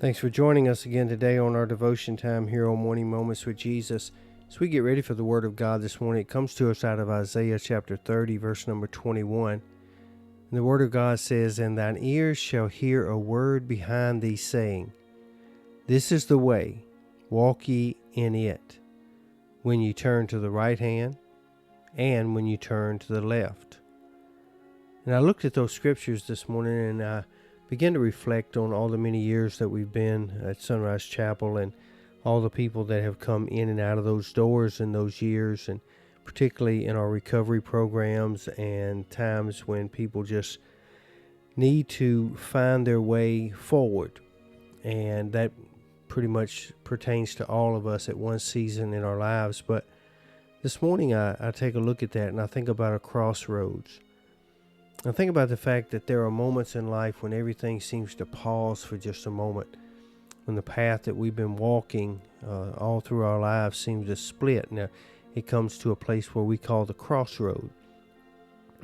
Thanks for joining us again today on our devotion time here on Morning Moments with Jesus. As we get ready for the Word of God this morning, it comes to us out of Isaiah chapter 30, verse number 21. And the Word of God says, "And thine ears shall hear a word behind thee saying, This is the way, walk ye in it, when ye turn to the right hand, and when you turn to the left." And I looked at those scriptures this morning, and I began to reflect on all the many years that we've been at Sunrise Chapel and all the people that have come in and out of those doors in those years, and particularly in our recovery programs and times when people just need to find their way forward. And that pretty much pertains to all of us at one season in our lives. But this morning I take a look at that and I think about a crossroads. I think about the fact that there are moments in life when everything seems to pause for just a moment, when the path that we've been walking all through our lives seems to split. Now, it comes to a place where we call the crossroad.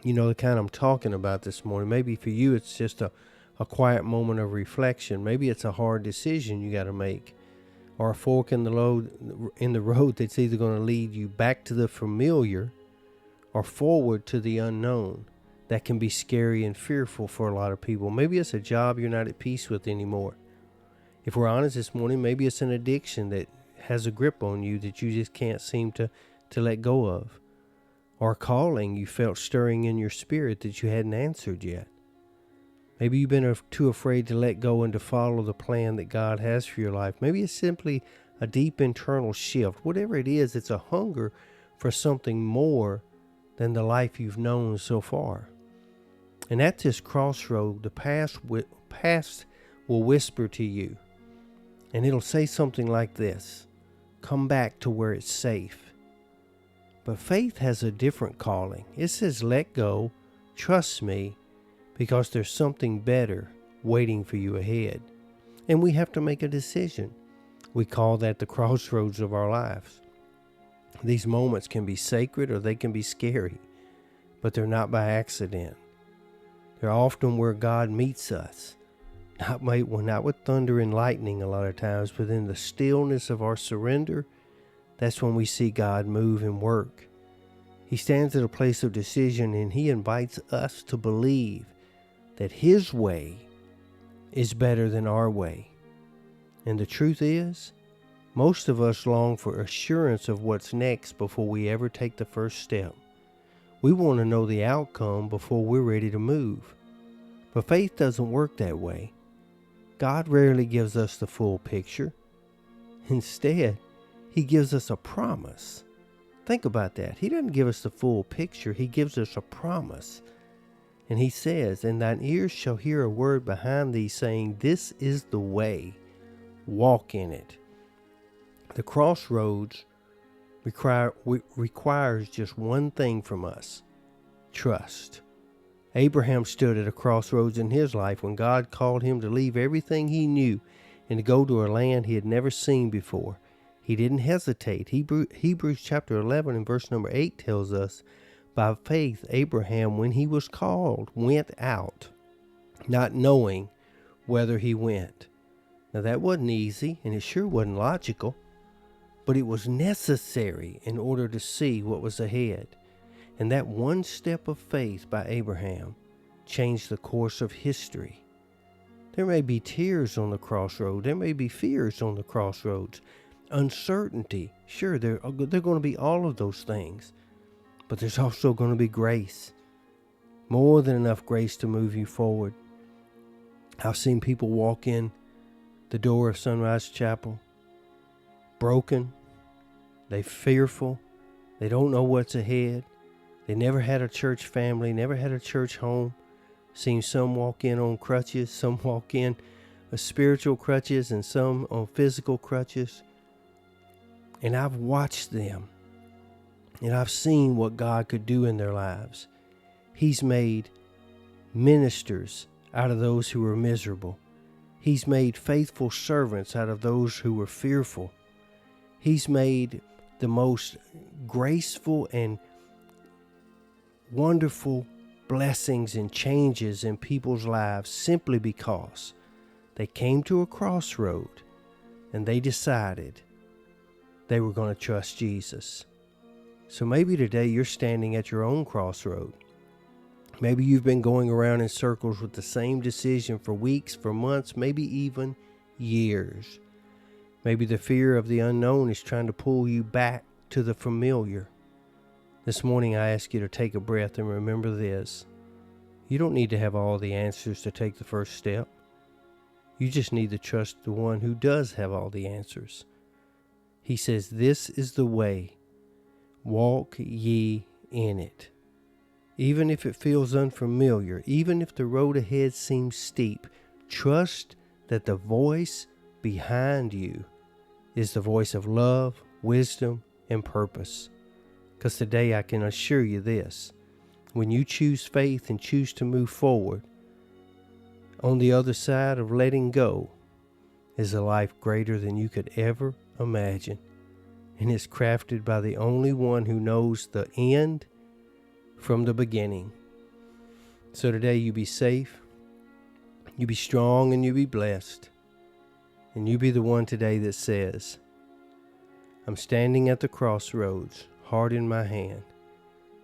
You know, the kind I'm talking about this morning. Maybe for you it's just a quiet moment of reflection. Maybe it's a hard decision you got to make, or a fork in the road that's either going to lead you back to the familiar or forward to the unknown. That can be scary and fearful for a lot of people. Maybe it's a job you're not at peace with anymore. If we're honest this morning, maybe it's an addiction that has a grip on you that you just can't seem to let go of. Or a calling you felt stirring in your spirit that you hadn't answered yet. Maybe you've been too afraid to let go and to follow the plan that God has for your life. Maybe it's simply a deep internal shift. Whatever it is, it's a hunger for something more than the life you've known so far. And at this crossroad, the past will whisper to you, and it'll say something like this: come back to where it's safe. But faith has a different calling. It says, let go, trust me, because there's something better waiting for you ahead. And we have to make a decision. We call that the crossroads of our lives. These moments can be sacred or they can be scary, but they're not by accident. They're often where God meets us, not with thunder and lightning a lot of times, but in the stillness of our surrender. That's when we see God move and work. He stands at a place of decision, and He invites us to believe that His way is better than our way. And the truth is, most of us long for assurance of what's next before we ever take the first step. We want to know the outcome before we're ready to move. But faith doesn't work that way. God rarely gives us the full picture. Instead, He gives us a promise. Think about that. He doesn't give us the full picture. He gives us a promise. And He says, "And thine ears shall hear a word behind thee saying, This is the way, walk in it." The crossroads requires just one thing from us: trust. Abraham stood at a crossroads in his life when God called him to leave everything he knew and to go to a land he had never seen before. He didn't hesitate. Hebrews chapter 11 and verse number 8 tells us, by faith Abraham, when he was called, went out, not knowing whether he went. Now that wasn't easy, and it sure wasn't logical, but it was necessary in order to see what was ahead. And that one step of faith by Abraham changed the course of history. There may be tears on the crossroad. There may be fears on the crossroads. Uncertainty. Sure, there are going to be all of those things. But there's also going to be grace. More than enough grace to move you forward. I've seen people walk in the door of Sunrise Chapel broken. They're fearful. They don't know what's ahead. They never had a church family, never had a church home. Seen some walk in on crutches, some walk in with spiritual crutches, and some on physical crutches. And I've watched them, and I've seen what God could do in their lives. He's made ministers out of those who were miserable. He's made faithful servants out of those who were fearful. He's made the most graceful and wonderful blessings and changes in people's lives simply because They came to a crossroad and they decided they were going to trust Jesus. So maybe today you're standing at your own crossroad. Maybe you've been going around in circles with the same decision for weeks, for months, maybe even years. Maybe the fear of the unknown is trying to pull you back to the familiar. This morning I ask you to take a breath and remember this. You don't need to have all the answers to take the first step. You just need to trust the one who does have all the answers. He says, "This is the way. Walk ye in it." Even if it feels unfamiliar, even if the road ahead seems steep, trust that the voice behind you is the voice of love, wisdom, and purpose. Because today I can assure you this, when you choose faith and choose to move forward, on the other side of letting go is a life greater than you could ever imagine. And it's crafted by the only one who knows the end from the beginning. So today you be safe, you be strong, and you be blessed. And you be the one today that says, I'm standing at the crossroads, heart in my hand,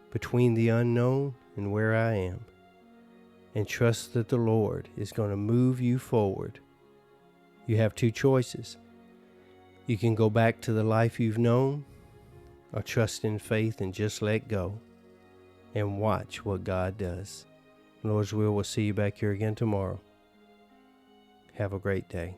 between the unknown and where I am, and trust that the Lord is going to move you forward. You have two choices. You can go back to the life you've known, or trust in faith and just let go and watch what God does. Lord's will, we'll see you back here again tomorrow. Have a great day.